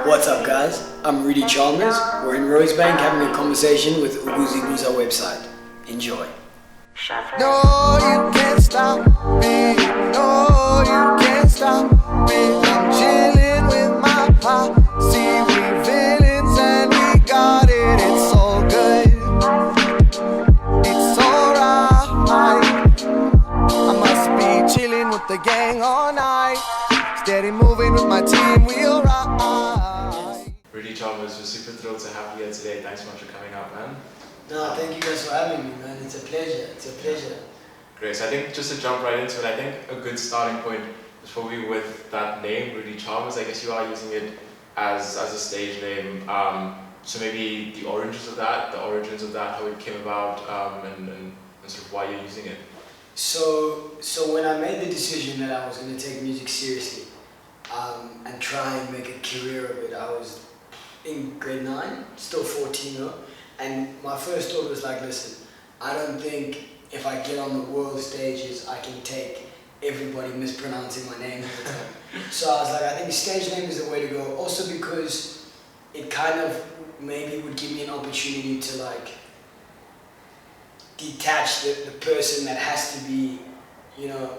What's up, guys? I'm Rudy Chalmers. We're in Rosebank having a conversation with Ukuzibuza website. Enjoy. No, you can't stop me. No, you can't stop me. I'm chilling with my posse. We villains and we got it. It's all good. It's alright. I must be chilling with the gang all night. Steady moving with my team. We'll ride. Rudy Chalmers, we're super thrilled to have you here today. Thanks so much for coming out, man. No, thank you guys for having me, man. It's a pleasure. It's a pleasure. Great. So I think just to jump right into it, I think a good starting point is probably with that name, Rudy Chalmers. I guess you are using it as a stage name. So maybe the origins of that, how it came about, and sort of why you're using it. So when I made the decision that I was going to take music seriously and try and make a career of it, I was in grade 9, still 14 though, and my first thought was like, listen, I don't think if I get on the world stages I can take everybody mispronouncing my name all the time. So I was like, I think stage name is the way to go, also because it kind of maybe would give me an opportunity to like detach the person that has to be, you know,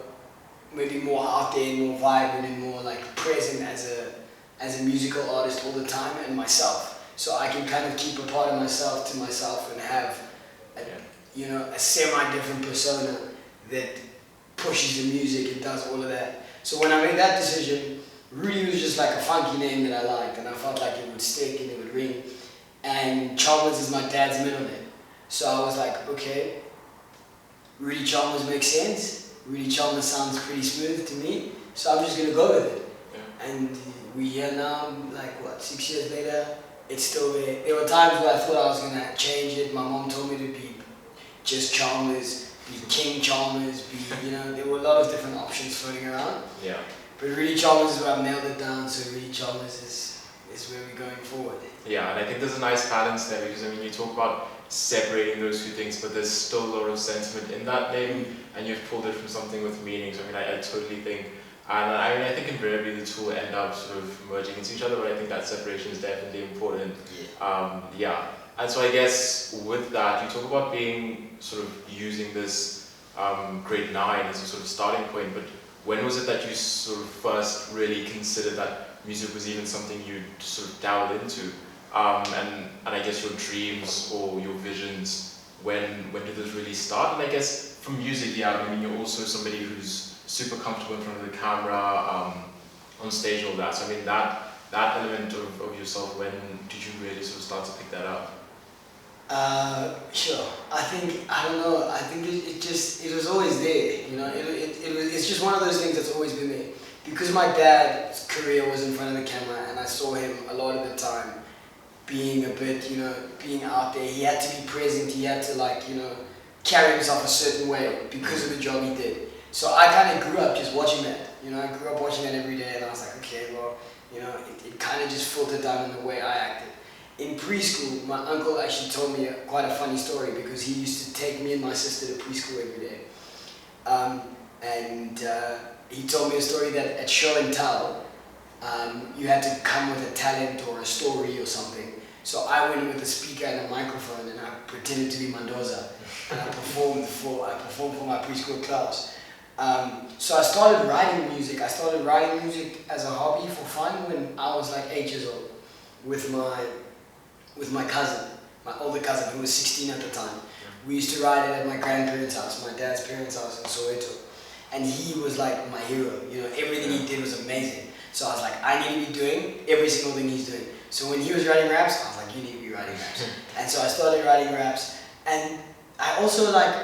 maybe more out there and more vibrant and more like present as a musical artist all the time, and myself. So I can kind of keep a part of myself to myself and have you know, a semi-different persona that pushes the music and does all of that. So when I made that decision, Rudy was just like a funky name that I liked, and I felt like it would stick and it would ring. And Chalmers is my dad's middle name. So I was like, okay, Rudy Chalmers makes sense. Rudy Chalmers sounds pretty smooth to me, so I'm just gonna go with it. Yeah. And we're here now, like what, 6 years later, it's still there. There were times where I thought I was gonna change it. My mom told me to be just Chalmers, be King Chalmers, you know, there were a lot of different options floating around. Yeah. But Rudy Chalmers is where I've nailed it down, so Rudy Chalmers is where we're going forward. Yeah, and I think there's a nice balance there, because I mean, you talk about separating those two things, but there's still a lot of sentiment in that name, and you've pulled it from something with meaning. So I mean, I totally think, and I think invariably the two will end up sort of merging into each other, but I think that separation is definitely important. Yeah. And so I guess with that, you talk about being sort of using this grade 9 as a sort of starting point, but when was it that you sort of first really considered that music was even something you'd sort of dabble into? And I guess your dreams or your visions, when did this really start? And I guess from music, yeah, I mean, you're also somebody who's super comfortable in front of the camera, on stage and all that. So I mean, that element of yourself, when did you really sort of start to pick that up? Sure. I think it was always there. You know, it's just one of those things that's always been there. Because my dad's career was in front of the camera, and I saw him a lot of the time being a bit, you know, being out there. He had to be present. He had to, like, you know, carry himself a certain way because of the job he did. So I kind of grew up just watching that. You know, I grew up watching that every day, and I was like, okay, well, you know, it kind of just filtered down in the way I acted. In preschool, my uncle actually told me quite a funny story, because he used to take me and my sister to preschool every day. He told me a story that at show and tell, you had to come with a talent or a story or something. So I went with a speaker and a microphone, and I pretended to be Mendoza, and I performed for my preschool class. So I started writing music. I started writing music as a hobby for fun when I was like 8 years old, with my cousin, my older cousin, who was 16 at the time. We used to write it at my grandparents' house, my dad's parents' house in Soweto. And he was like my hero, you know, everything he did was amazing. So I was like, I need to be doing every single thing he's doing. So when he was writing raps, I was like, you need to be writing raps. And so I started writing raps. And I also, like,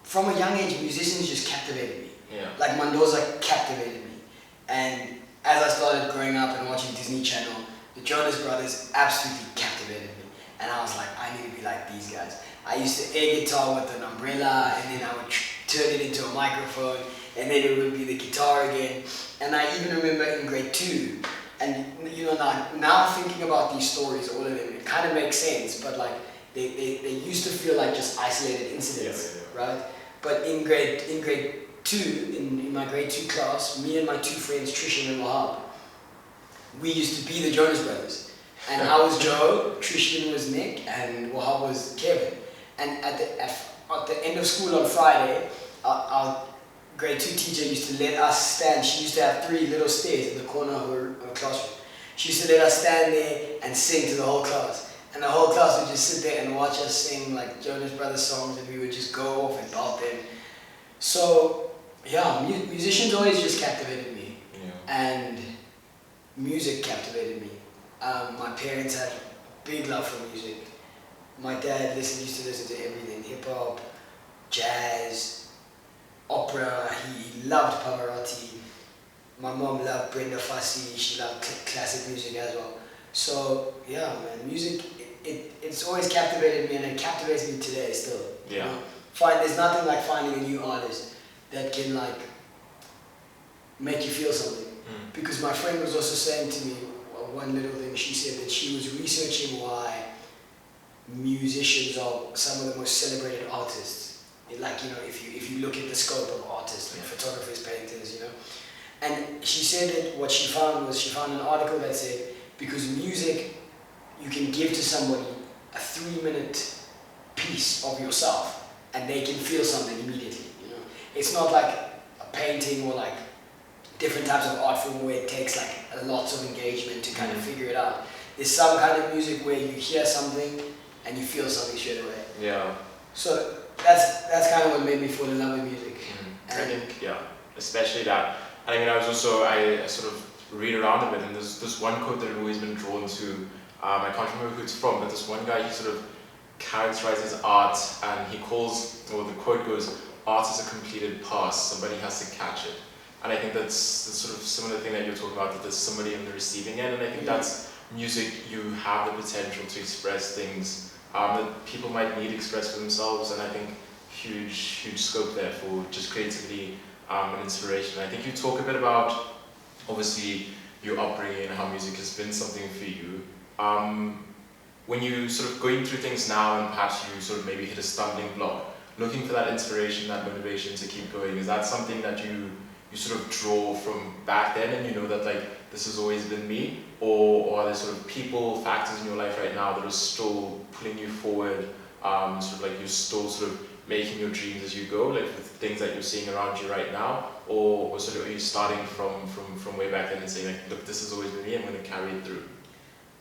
from a young age, musicians just captivated me. Yeah. Like Mendoza captivated me. And as I started growing up and watching Disney Channel, the Jonas Brothers absolutely captivated me. And I was like, I need to be like these guys. I used to air guitar with an umbrella, and then I would turn it into a microphone, and then it would be the guitar again. And I even remember in grade 2, and you know, now thinking about these stories, all of them, it kind of makes sense, but like they used to feel like just isolated incidents, right? But in grade 2, in in my grade 2 class, me and my two friends, Trishan and Wahab, we used to be the Jonas Brothers. And I was Joe, Trishan was Nick, and Wahab was Kevin. And at the end of school on Friday, our grade 2 teacher used to let us stand. She used to have 3 little stairs in the corner of her classroom. She used to let us stand there and sing to the whole class. And the whole class would just sit there and watch us sing like Jonas Brothers songs, and we would just go off and belt them. So yeah, musicians always just captivated me. Yeah. And music captivated me. My parents had a big love for music. My dad used to listen to everything, hip hop, jazz, opera. He loved Pavarotti. My mom loved Brenda Fassie. She loved classic music as well. So yeah, man, music, it's always captivated me, and it captivates me today still. Yeah. You know? There's nothing like finding a new artist that can like make you feel something. Because my friend was also saying to me one little thing. She said that she was researching why musicians are some of the most celebrated artists. Like, you know, if you look at the scope of artists, like photographers, painters, you know. And she said that what she found an article that said, because music, you can give to somebody a 3-minute piece of yourself and they can feel something immediately, you know. It's not like a painting or like different types of art form where it takes like lots of engagement to kind of figure it out. There's some kind of music where you hear something and you feel something straight away. Yeah. So that's kind of what made me fall in love with music. I think, yeah, especially that. I mean, I sort of read around a bit, and there's this one quote that I've always been drawn to. I can't remember who it's from, but this one guy, he sort of characterizes art, and he calls, or the quote goes, art is a completed past, somebody has to catch it. And I think that's sort of similar thing that you're talking about, that there's somebody on the receiving end, and I think that's music. You have the potential to express things that people might need expressed for themselves, and I think huge scope there for just creativity and inspiration. I think you talk a bit about, obviously, your upbringing and how music has been something for you. When you sort of going through things now and perhaps you sort of maybe hit a stumbling block, looking for that inspiration, that motivation to keep going, is that something that you sort of draw from back then and you know that like this has always been me, or are there sort of people, factors in your life right now that are still pulling you forward, sort of like you're still sort of making your dreams as you go, like with things that you're seeing around you right now, or sort of are you starting from way back then and saying like, look, this has always been me, I'm going to carry it through?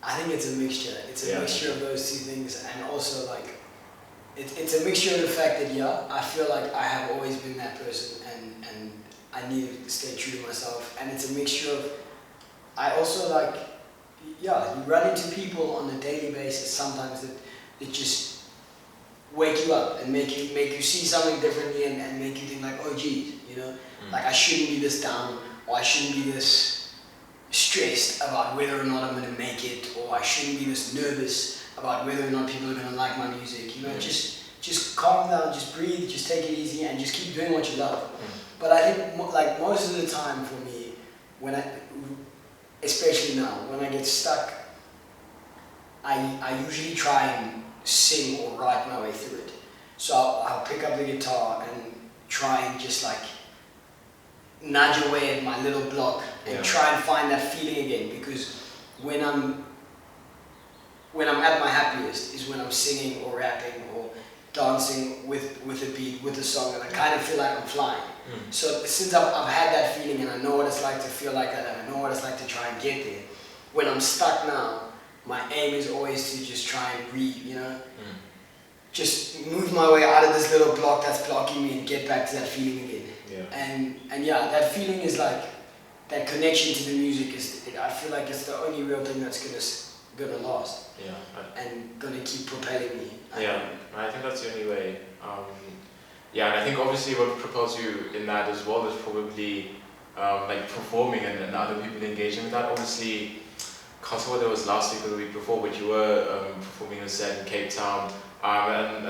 I think it's a mixture. It's a mixture of those two things, and also like it's a mixture of the fact that I feel like I have always been that person, and I need to stay true to myself, and it's a mixture of I also like you run into people on a daily basis sometimes that just wake you up and make you see something differently and make you think like, oh geez, you know, like I shouldn't be this down, or I shouldn't be this stressed about whether or not I'm going to make it, or I shouldn't be this nervous about whether or not people are going to like my music, you know. Just calm down, just breathe, just take it easy, and just keep doing what you love. But I think like most of the time for me, especially now, when I get stuck, I usually try and sing or write my way through it. So I'll pick up the guitar and try and just like nudge away at my little block and try and find that feeling again, because when I'm at my happiest is when I'm singing or rapping or dancing with a beat, with a song, and I kind of feel like I'm flying. So since I've had that feeling and I know what it's like to feel like that, and I know what it's like to try and get there, when I'm stuck now, my aim is always to just try and breathe, you know? Just move my way out of this little block that's blocking me and get back to that feeling again. And that feeling is like, that connection to the music I feel like it's the only real thing that's gonna last. And gonna keep propelling me. I think that's the only way. And I think obviously what propels you in that as well is probably like performing and other people engaging with that. Obviously, can't say whether it was last week or the week before, but you were performing a set in Cape Town, and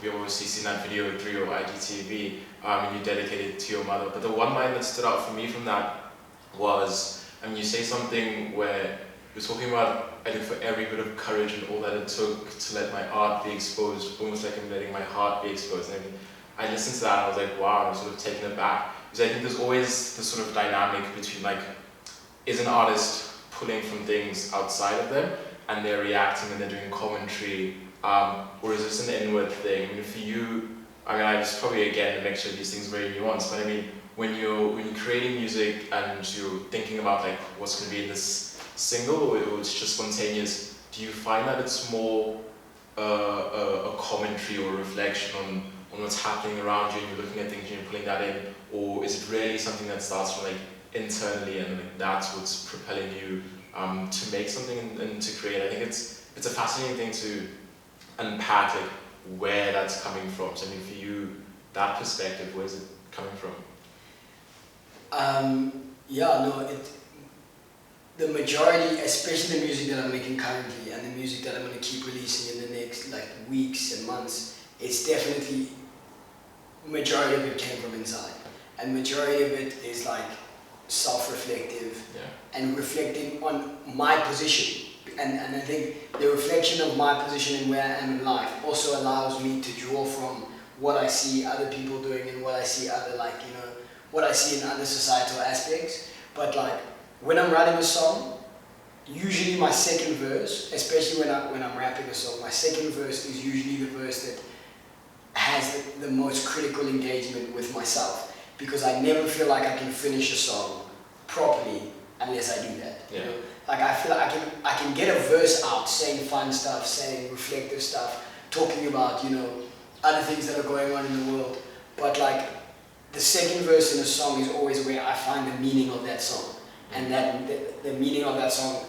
we've obviously seen that video through your IGTV, and you dedicated it to your mother. But the one line that stood out for me from that was, you say something where you're talking about, I think, for every bit of courage and all that it took to let my art be exposed, almost like I'm letting my heart be exposed. And I listened to that and I was like, wow, I'm sort of taken aback. because I think there's always this sort of dynamic between like, is an artist pulling from things outside of them and they're reacting and they're doing commentary, or is this an inward thing? I mean, for you, I mean, it's probably again a mixture of these things, very nuanced, but I mean, when you're creating music and you're thinking about like what's going to be in this single, or it's just spontaneous, do you find that it's more a commentary or a reflection on what's happening around you and you're looking at things and you're pulling that in, or is it really something that starts from like internally and like that's what's propelling you to make something and to create? I think it's a fascinating thing to unpack like where that's coming from. So I mean, for you, that perspective, where's it coming from? The majority, especially the music that I'm making currently and the music that I'm going to keep releasing in the next like weeks and months, it's definitely, majority of it came from inside. And majority of it is like self-reflective and reflecting on my position. And I think the reflection of my position and where I am in life also allows me to draw from what I see other people doing and what I see other what I see in other societal aspects. But like when I'm writing a song, usually my second verse, especially when I'm rapping a song, my second verse is usually the verse that has the most critical engagement with myself, because I never feel like I can finish a song properly unless I do that. You know? Like I feel like I can get a verse out saying fun stuff, saying reflective stuff, talking about other things that are going on in the world, but like the second verse in a song is always where I find the meaning of that song, and that the meaning of that song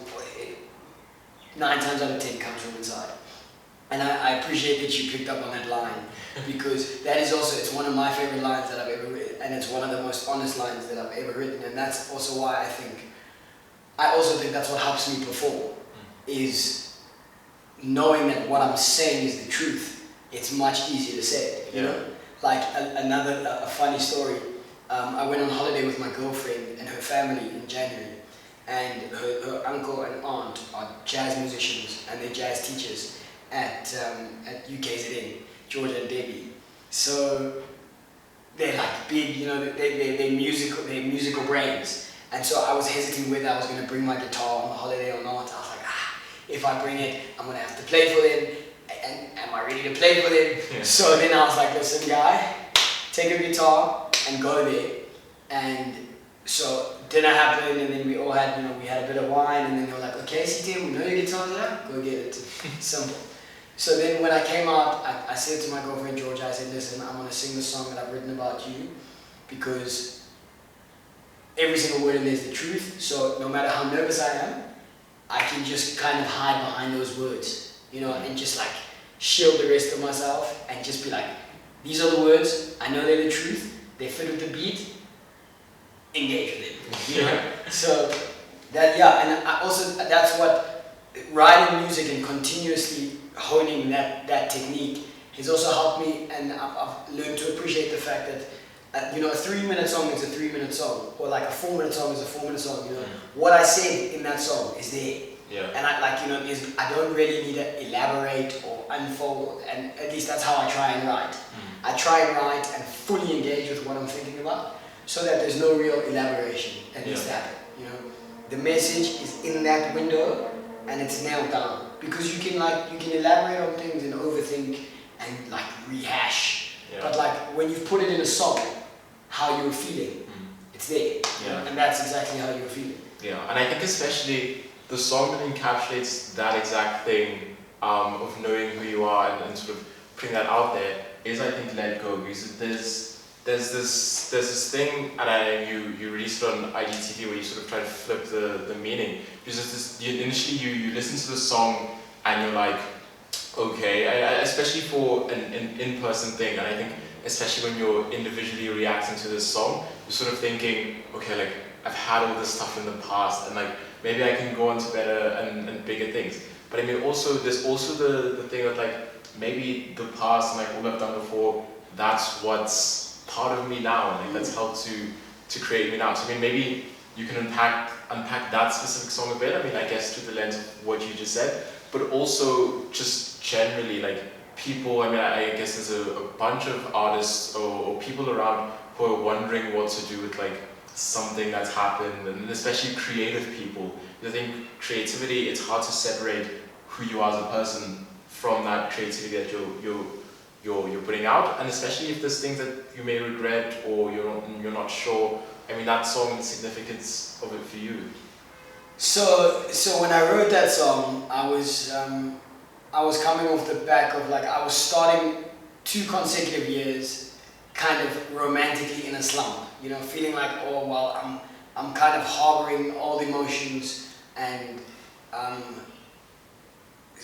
9 times out of 10 comes from inside. And I appreciate that you picked up on that line, because that is also, it's one of my favorite lines that I've ever written, and it's one of the most honest lines that I've ever written, and that's also why I also think that's what helps me perform, is knowing that what I'm saying is the truth. It's much easier to say it, you know? Like a funny story, I went on holiday with my girlfriend and her family in January, and her uncle and aunt are jazz musicians and they're jazz teachers at UKZN, Georgia and Debbie. So they're like big, they're musical brains. And so I was hesitant whether I was going to bring my guitar on the holiday or not. I was like, if I bring it, I'm going to have to play for them. And am I ready to play for them? Yeah. So then I was like, listen guy, take a guitar and go there. And so dinner happened, and then we all had, we had a bit of wine, and then they were like, okay, CTM, we know your guitar's there, go get it. Simple. So then when I came out, I said to my girlfriend Georgia, I said, listen, I'm going to sing the song that I've written about you, because every single word in there is the truth. So no matter how nervous I am, I can just kind of hide behind those words, and just like shield the rest of myself and just be like, these are the words, I know they're the truth, they fit with the beat, engage with them, So that, and I also, that's what writing music and continuously honing that technique has also helped me, and I've learned to appreciate the fact that a 3-minute song is a 3-minute song, or like a 4-minute song is a 4-minute song. What I said in that song is there, and I don't really need to elaborate or unfold, and at least that's how I try and write. I try and write and fully engage with what I'm thinking about, so that there's no real elaboration that needs to happen. The message is in that window and it's nailed down, because you can elaborate on things and overthink and like rehash, but like when you've put it in a song, how you're feeling, it's there, and that's exactly how you're feeling. And I think especially the song that encapsulates that exact thing of knowing who you are and sort of putting that out there is, I think, Let Go, because there's this thing, and you released it on IGTV where you sort of try to flip the meaning, because initially you listen to the song and you're like, okay, especially for an in-person thing, and I think especially when you're individually reacting to this song, you're sort of thinking, okay, like I've had all this stuff in the past, and like maybe I can go on to better and bigger things. But I mean, there's also the thing that like maybe the past and like all I've done before, that's what's part of me now, and like that's helped to create me now. So I mean, maybe you can unpack that specific song a bit. I mean, I guess through the lens of what you just said, but also just generally like people. I mean, I guess there's a bunch of artists or people around who are wondering what to do with like something that's happened, and especially creative people. I think creativity, it's hard to separate who you are as a person from that creativity that you're putting out, and especially if there's things that you may regret or you're not sure. I mean, that song, the significance of it for you. So when I wrote that song, I was coming off the back of like I was starting 2 consecutive years kind of romantically in a slump, you know, feeling like, oh well, I'm kind of harboring all the emotions and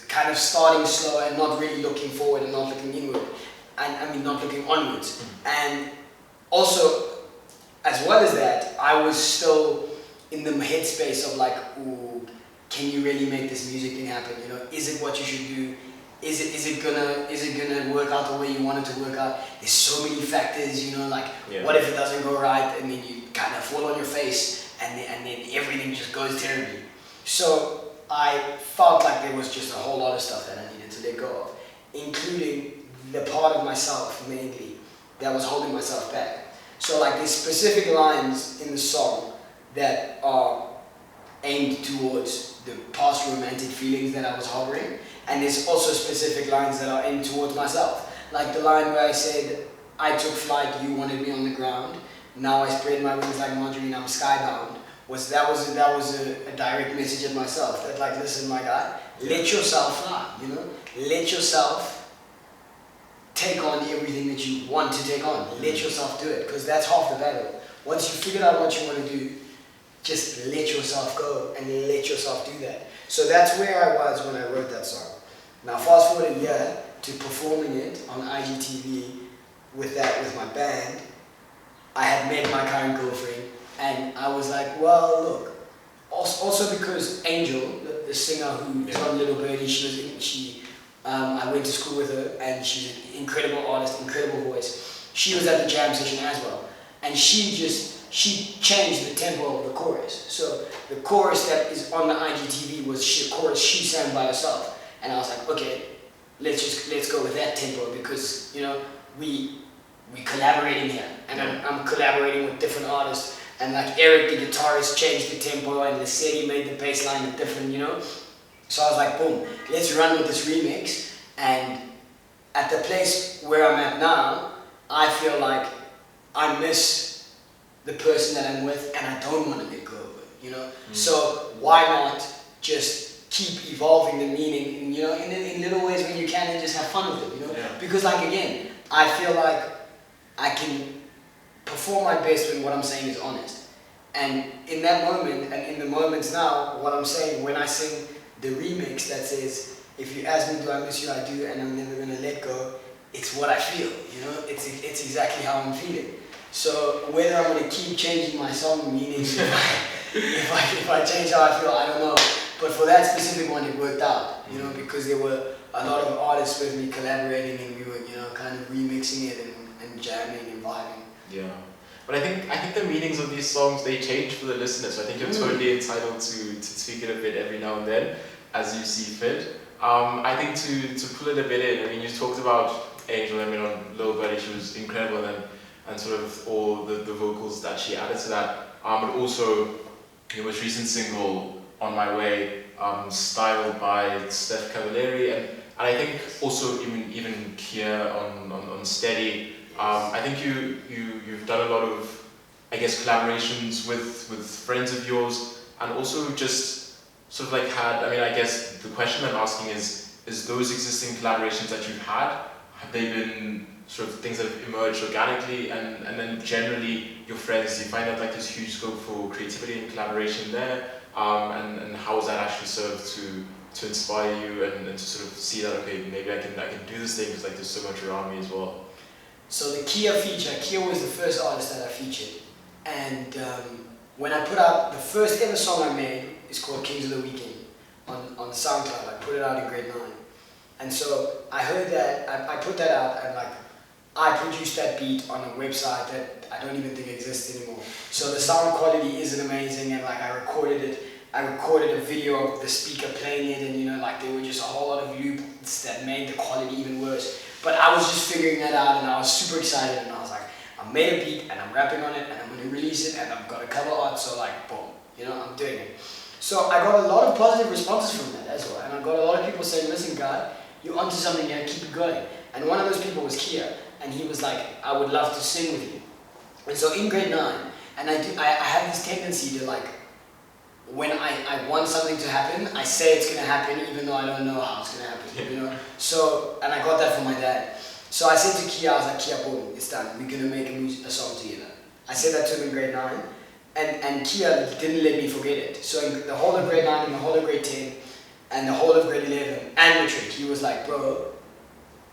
kind of starting slow and not really looking forward and not looking inward, and I mean not looking onwards. And also, as well as that, I was still in the headspace of like, ooh, can you really make this music thing happen? You know, is it what you should do? Is it gonna work out the way you want it to work out? There's so many factors, you know, like what if it doesn't go right, and then you kind of fall on your face, and then everything just goes terribly. So I felt like there was just a whole lot of stuff that I needed to let go of, including the part of myself mainly that was holding myself back. So like there's specific lines in the song that are aimed towards the past romantic feelings that I was harboring, and there's also specific lines that are aimed towards myself. Like the line where I said, I took flight, you wanted me on the ground, now I spread my wings like margarine, I'm skybound. That was a direct message at myself, that like, listen my guy, let yourself fly, you know? Let yourself take on everything that you want to take on. Let yourself do it, because that's half the battle. Once you figure out what you want to do, just let yourself go and let yourself do that. So that's where I was when I wrote that song. Now fast forward a year to performing it on IGTV with my band. I had met my current girlfriend, and I was like, well, look. Also because Angel, the singer who is on Little Birdie, I went to school with her, and she's an incredible artist, incredible voice. She was at the jam session as well, and she changed the tempo of the chorus. So the chorus that is on the IGTV was a chorus she sang by herself, and I was like, okay, let's go with that tempo, because you know we collaborating here, and I'm collaborating with different artists, and like Eric the guitarist changed the tempo, and Lesedi made the bass line different, you know. So I was like, boom, let's run with this remix. And at the place where I'm at now, I feel like I miss the person that I'm with, and I don't want to let go of it, you know. So why not just keep evolving the meaning, you know, in little ways when you can, and just have fun with it, you know. Because like again, I feel like I can perform my best when what I'm saying is honest. And in that moment, and in the moments now, what I'm saying when I sing the remix that says, if you ask me do I miss you, I do, and I'm never gonna let go, it's what I feel, you know, it's exactly how I'm feeling. So whether I'm gonna keep changing my song meanings, if I change how I feel, I don't know. But for that specific one, it worked out, you know, because there were a lot of artists with me collaborating, and we were, you know, kind of remixing it and jamming and vibing. Yeah. But I think the meanings of these songs, they change for the listener, so I think you're totally entitled to tweak it a bit every now and then as you see fit. I think to pull it a bit in, I mean, you talked about Angel, I mean, on Little Birdie, she was incredible, and sort of all the vocals that she added to that. But also, your most recent single, On My Way, styled by Steph Cavalieri, and I think also even Kia on Steady. I think you've done a lot of, I guess, collaborations with friends of yours, and also just sort of like I guess the question I'm asking is those existing collaborations that you've had, have they been sort of things that have emerged organically, and then generally your friends, do you find that like there's huge scope for creativity and collaboration there, and how has that actually served to inspire you and to sort of see that, okay, maybe I can do this thing because like there's so much around me as well? So the Kia feature, Kia was the first artist that I featured, and when I put out the first ever song I made, is called Kings of the Weekend on SoundCloud. I put it out in grade 9, and so I heard that, I put that out, and like I produced that beat on a website that I don't even think exists anymore. So the sound quality isn't amazing, and like I recorded a video of the speaker playing it, and you know, like there were just a whole lot of loops that made the quality even worse. But I was just figuring that out, and I was super excited, and I was like, I'm I made a beat and I'm rapping on it and I'm gonna release it and I've got a cover art, so like boom, you know, I'm doing it. So I got a lot of positive responses from that as well, and I got a lot of people saying, listen guy, you're onto something here, keep it going. And one of those people was Kia, and he was like, I would love to sing with you. And so in grade 9, and I have this tendency to like, when I want something to happen, I say it's gonna happen even though I don't know how it's gonna happen, you know? So, and I got that from my dad. So I said to Kia, I was like, Kia, boom, it's done. We're gonna make a song together. I said that to him in grade 9, and Kia didn't let me forget it. So in the whole of grade 9 and the whole of grade 10, and the whole of grade 11, and matric, he was like, bro,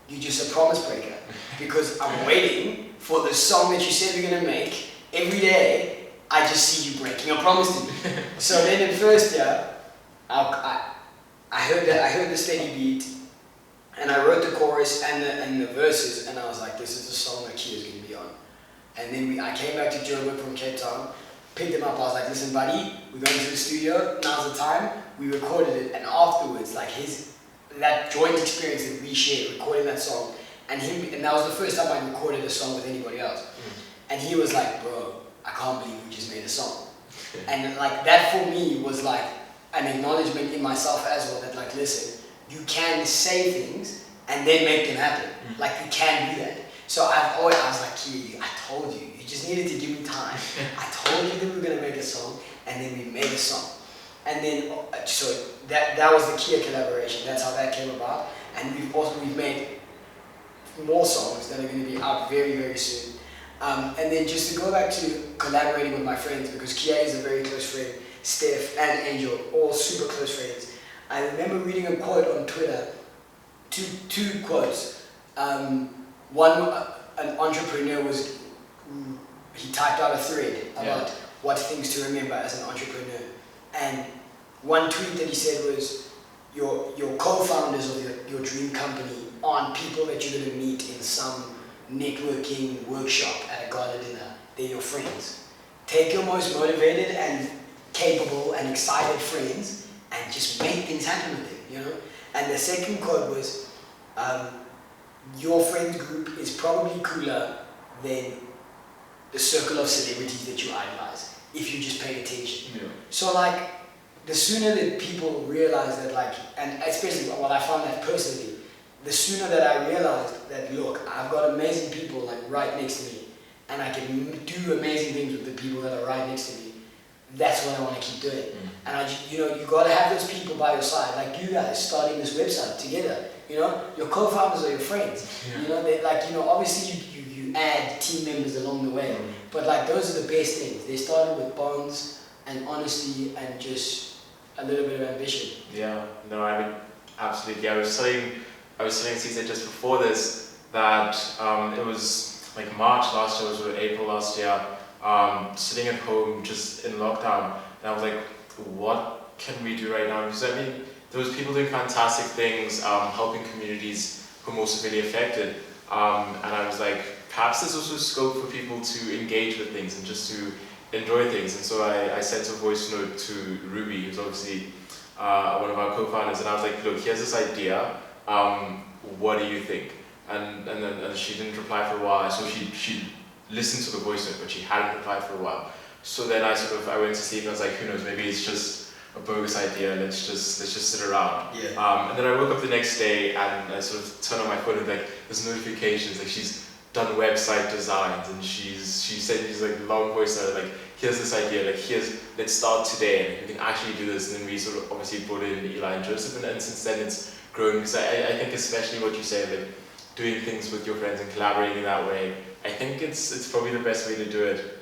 you're just a promise breaker. Because I'm waiting for the song that you said we're gonna make. Every day, I just see you breaking a promise to me. So then in first year, I heard the steady beat, and I wrote the chorus and the verses, and I was like, this is the song that Kia's gonna be on. And then I came back to Joburg from Cape Town, picked him up, I was like, listen buddy, we're going to the studio, now's the time. We recorded it, and afterwards, like that joint experience that we shared, recording that song, and that was the first time I recorded a song with anybody else. And he was like, bro, I can't believe we just made a song. And like that for me was like an acknowledgement in myself as well, that like, listen, you can say things and then make them happen. Like you can do that. So I was like, Kia, I told you, you just needed to give me time. I told you that we were gonna make a song, and then we made a song. And then, so that was the Kia collaboration. That's how that came about. And we've made more songs that are going to be out very, very soon. And then just to go back to collaborating with my friends, because Kia is a very close friend, Steph and Angel, all super close friends. I remember reading a quote on Twitter, two quotes. One, an entrepreneur he typed out a thread about what things to remember as an entrepreneur. And one tweet that he said was, your co-founders of your dream company aren't people that you're going to meet in some networking workshop at a gala dinner. They're your friends. Take your most motivated and capable and excited friends and just make things happen with them, you know? And the second quote was, your friend group is probably cooler than the circle of celebrities that you idolize, if you just pay attention. Yeah. So like, the sooner that people realize that like, and especially what I found that personally, the sooner that I realized that look, I've got amazing people like right next to me, and I can do amazing things with the people that are right next to me, that's what I want to keep doing. And you got to have those people by your side, like you guys starting this website together. You know, your co-founders are your friends. You know, they like, you know, obviously you add team members along the way, but like those are the best things. They started with bonds and honesty and just a little bit of ambition. Yeah, no, I mean, absolutely. I was telling Caesar just before this that it was like March last year, or April last year, sitting at home just in lockdown, and I was like, what can we do right now? Because I mean, there was people doing fantastic things, helping communities who are more severely affected, and I was like, perhaps there's also scope for people to engage with things and just to enjoy things. And so I sent a voice note to Ruby, who's obviously one of our co-founders, and I was like, look, here's this idea, what do you think? And then she didn't reply for a while. So she listened to the voice note, but she hadn't replied for a while. So then I went to sleep and I was like, who knows, maybe it's just a bogus idea, let's just sit around. Yeah. And then I woke up the next day and I sort of turned on my phone and like there's notifications, like she's done website designs, and she sent these like long voice notes, like here's this idea, like let's start today, and you can actually do this. And then we sort of obviously brought in Eli and Joseph, and since then it's grown. Because I think especially what you say, like doing things with your friends and collaborating in that way, I think it's probably the best way to do it.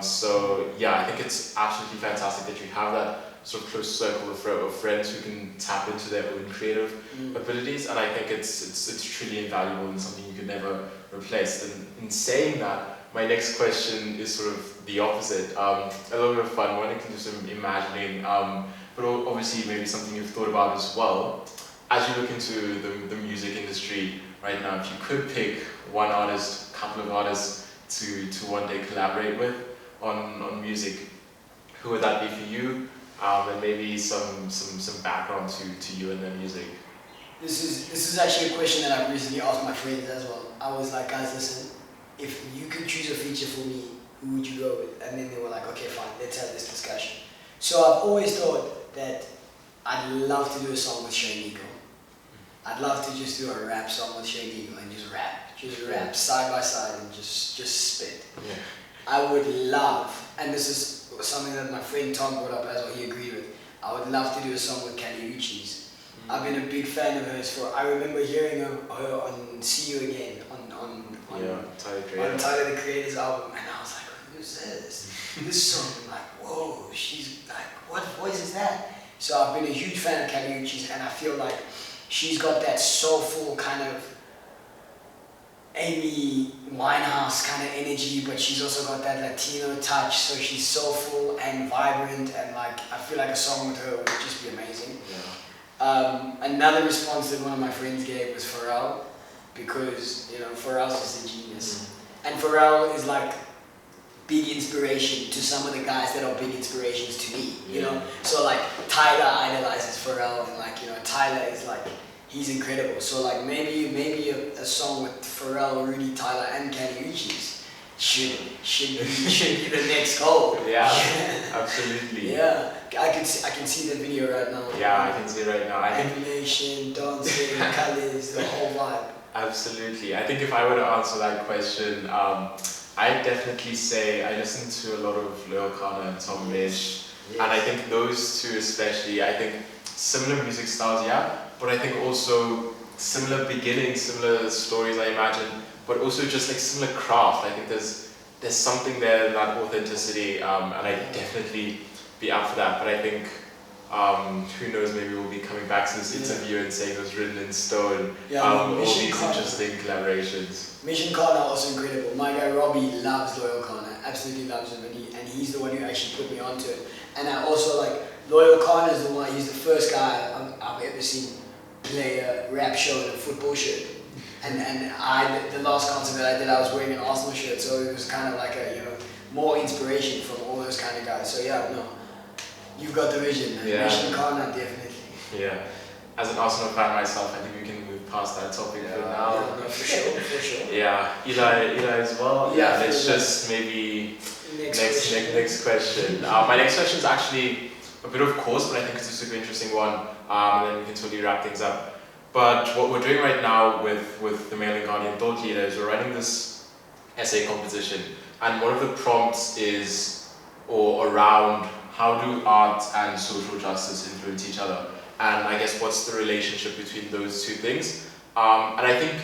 So yeah, I think it's absolutely fantastic that you have that sort of close circle of friends who can tap into their own creative abilities, and I think it's truly invaluable and something you can never replace. And in saying that, my next question is sort of the opposite, a little bit of fun one, you can do some imagining, but obviously maybe something you've thought about as well. As you look into the music industry right now, if you could pick one artist, a couple of artists to one day collaborate with on music, who would that be for you? And maybe some background to you and their music. This is actually a question that I've recently asked my friends as well. I was like, guys, listen, if you could choose a feature for me, who would you go with? And then they were like, okay, fine, let's have this discussion. So I've always thought that I'd love to do a song with Shane Eagle. I'd love to just do a rap song with Shane Eagle and just rap side by side and just spit. Yeah. I would love, and this is something that my friend Tom brought up as well, he agreed with, I would love to do a song with Kali Uchis. I've been a big fan of hers I remember hearing her on See You Again, on Tyler the Creator's album, and I was like, who's this? This song, I'm like, whoa, she's like, what voice is that? So I've been a huge fan of Kali Uchis, and I feel like she's got that soulful kind of Amy Winehouse kind of energy, but she's also got that Latino touch, so she's soulful and vibrant, and like I feel like a song with her would just be amazing. Yeah. Another response that one of my friends gave was Pharrell, because Pharrell's just a genius, and Pharrell is like big inspiration to some of the guys that are big inspirations to me. You know, so like Tyler idolizes Pharrell, and Tyler is like, he's incredible. So like maybe a song with Pharrell, Rudy, Tyler, and Kali Uchis should be the next goal. Yeah, absolutely. Yeah, I can see the video right now. Yeah, I can see it right now. Animation, dancing, colors, the whole vibe. Absolutely. I think if I were to answer that question, I'd definitely say I listen to a lot of Loyal Kana and Tom Misch, and I think those two especially, I think similar music styles, but I think also similar beginnings, similar stories, I imagine, but also just like similar craft. I think there's something there, that authenticity, and I'd definitely be up for that. But I think, who knows, maybe we'll be coming back to this interview and saying it was written in stone. All these interesting collaborations. Mission Kana also incredible. My guy Robbie loves Loyal Kana, absolutely loves him, and he's the one who actually put me onto it. And I also like, Loyal Kana is the one, he's the first guy I've ever seen play a rap show in a football shirt. And the last concert that I did, I was wearing an Arsenal shirt, so it was kind of like more inspiration from all those kind of guys. So you've got the vision, man. Mission Kana, definitely. Yeah. As an Arsenal fan myself, I think we can move past that topic for now. Yeah, no, for sure. Yeah, Eli as well. Yeah, let's just maybe next question. My next question is actually a bit of course, but I think it's a super interesting one, and then we can totally wrap things up. But what we're doing right now with the Mail and Guardian Thought Leader is we're running this essay competition, and one of the prompts is around how do art and social justice influence each other, and I guess what's the relationship between those two things, and I think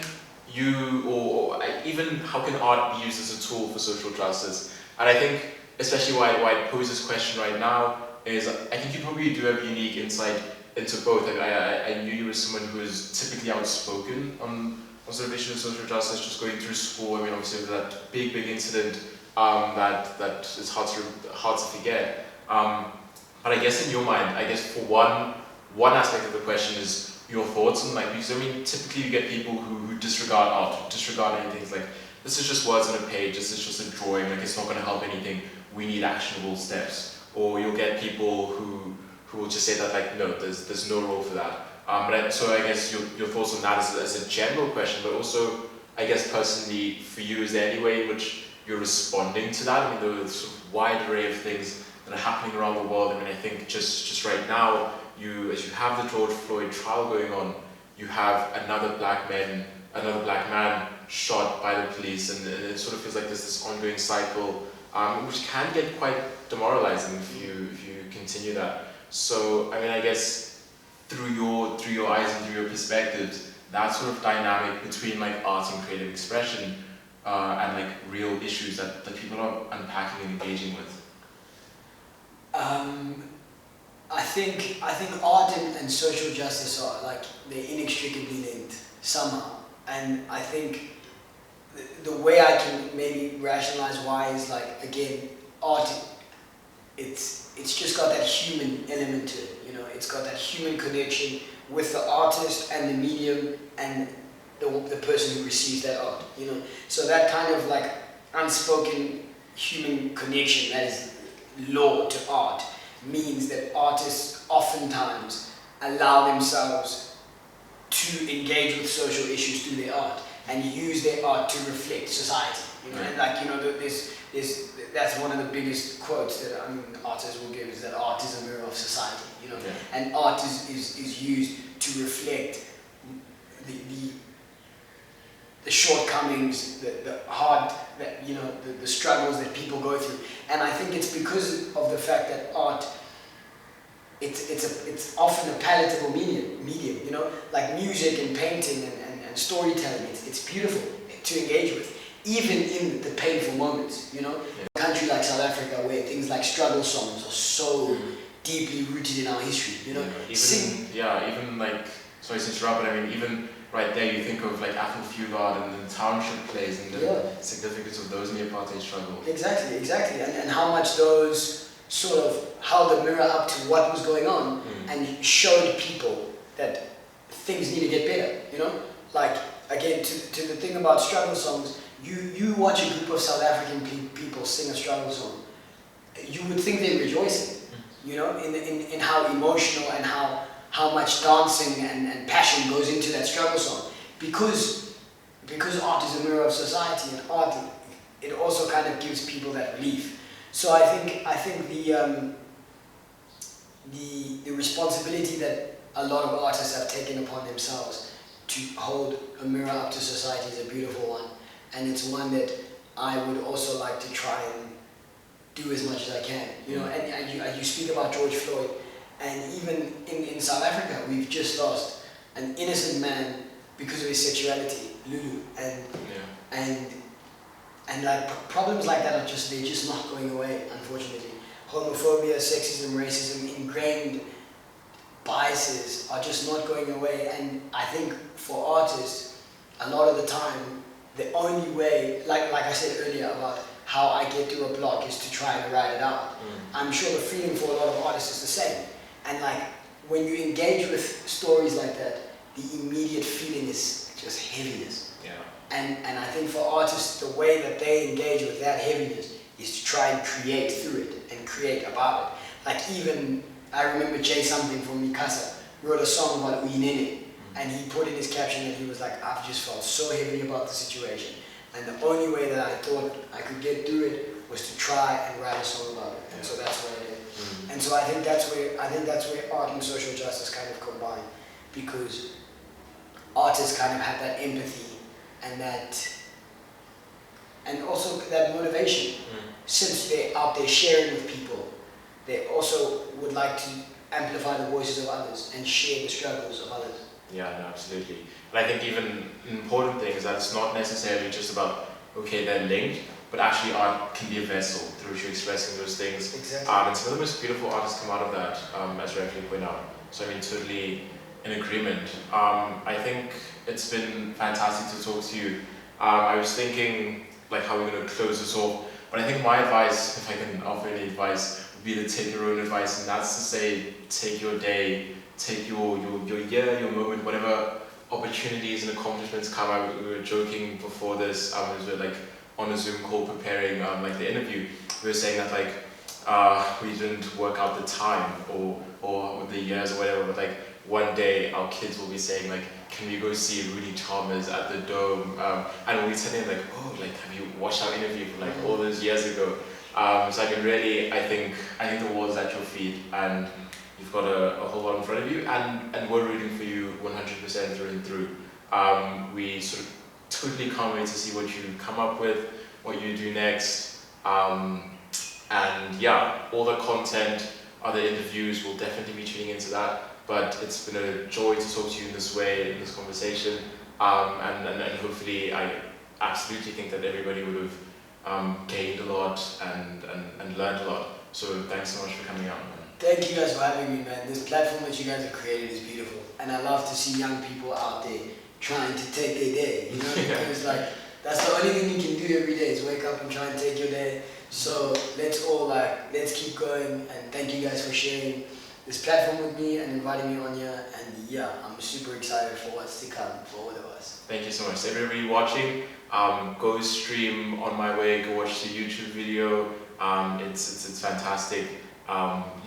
even how can art be used as a tool for social justice, and I think especially why I pose this question right now is I think you probably do have unique insight into both. I knew you were someone who is typically outspoken on sort of issues of social justice, just going through school. I mean, obviously that big incident that is hard to forget. But I guess in your mind, I guess for one aspect of the question is your thoughts on because I mean typically you get people who disregard art, disregard anything. It's like, this is just words on a page, this is just a drawing, like it's not going to help anything, we need actionable steps. Or you'll get people who will just say that no, there's no role for that. So I guess your thoughts on that as a general question, but also I guess personally for you, is there any way in which you're responding to that? I mean, there's a wide array of things that are happening around the world. I mean, I think just right now, as you have the George Floyd trial going on, you have another black man shot by the police, and it sort of feels like there's this ongoing cycle, which can get quite demoralizing if you continue that. So I mean, I guess through your eyes and through your perspectives, that sort of dynamic between art and creative expression and real issues that people are unpacking and engaging with. I think art and social justice are they're inextricably linked somehow, and I think the way I can maybe rationalize why is again, art, it's just got that human element to it. It's got that human connection with the artist and the medium and the person who receives that art. So that kind of unspoken human connection that is law to art means that artists oftentimes allow themselves to engage with social issues through their art and use their art to reflect society. you know, and like, you know, that's one of the biggest quotes that artists will give, is that art is a mirror of society, you know, and art is used to reflect the shortcomings, the hard, you know, the struggles that people go through, and I think it's because of the fact that art, it's often a palatable medium, you know, like music and painting and storytelling. It's beautiful to engage with, even in the painful moments, you know. A country like South Africa, where things like struggle songs are so deeply rooted in our history, you know. Even like, sorry to interrupt, but I mean, even right there, you think of like Afro-Fuelard and the township plays and the significance of those in the apartheid struggle. Exactly, and how much those sort of held a mirror up to what was going on and showed people that things need to get better, you know? Like, again, to the thing about struggle songs, you watch a group of South African people sing a struggle song, you would think they're rejoicing, you know, in how emotional and how much dancing and passion goes into that struggle song, because art is a mirror of society, and art, it also kind of gives people that relief. So I think the responsibility that a lot of artists have taken upon themselves to hold a mirror up to society is a beautiful one, and it's one that I would also like to try and do as much as I can, you know. And you speak about George Floyd, and even in South Africa, we've just lost an innocent man because of his sexuality, Lulu, and like problems like that they're just not going away, unfortunately. Homophobia, sexism, racism, ingrained biases are just not going away, and I think for artists, a lot of the time, the only way, like I said earlier about how I get to a block, is to try and write it out. I'm sure the feeling for a lot of artists is the same, and like when you engage with stories like that, the immediate feeling is just heaviness. And I think for artists, the way that they engage with that heaviness is to try and create through it and create about it. Like, even, I remember Jay something from Mikasa wrote a song about Uyinene, and he put in his caption that he was like, I've just felt so heavy about the situation, and the only way that I thought I could get through it was to try and write a song about it. And so that's what I did. And so I think that's where art and social justice kind of combine, because artists kind of have that empathy and also that motivation. Since they're out there sharing with people, they also would like to amplify the voices of others and share the struggles of others. Yeah, no, absolutely. And I think even an important thing is that it's not necessarily just about, okay, they're linked, but actually art can be a vessel through which you're expressing those things. Exactly. And some of the most beautiful artists come out of that, as you actually point out. So I mean, totally in agreement. I think it's been fantastic to talk to you. I was thinking like how we're going to close this off, but I think my advice, if I can offer any advice, would be to take your own advice, and that's to say, take your day, take your year, your moment, whatever opportunities and accomplishments come. We were joking before this, as we were like on a Zoom call preparing like the interview. We were saying that like we didn't work out the time or the years or whatever, but like one day our kids will be saying like, can we go see Rudy Chalmers at the Dome? And we'll be telling them like, oh, like have you watched our interview from like all those years ago? So I mean, really, I think the world's at your feet, and you've got a whole lot in front of you, and we're rooting for you 100% through and through. We sort of totally can't wait to see what you come up with, what you do next, and yeah, all the content, other interviews, we'll definitely be tuning into that. But it's been a joy to talk to you in this way, in this conversation, and hopefully I absolutely think that everybody would have gained a lot and learned a lot. So thanks so much for coming out, man. Thank you guys for having me, man. This platform that you guys have created is beautiful, and I love to see young people out there trying to take their day, you know, because like that's the only thing you can do every day is wake up and try and take your day. So let's keep going, and thank you guys for sharing this platform with me and inviting me on here, and yeah, I'm super excited for what's to come for all of us. Thank you so much. Everybody watching, go stream On My Way, go watch the YouTube video. It's fantastic.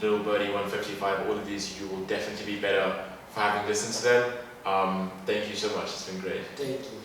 Little Birdie 155, all of these, you will definitely be better for having listened to them. Thank you so much, it's been great. Thank you.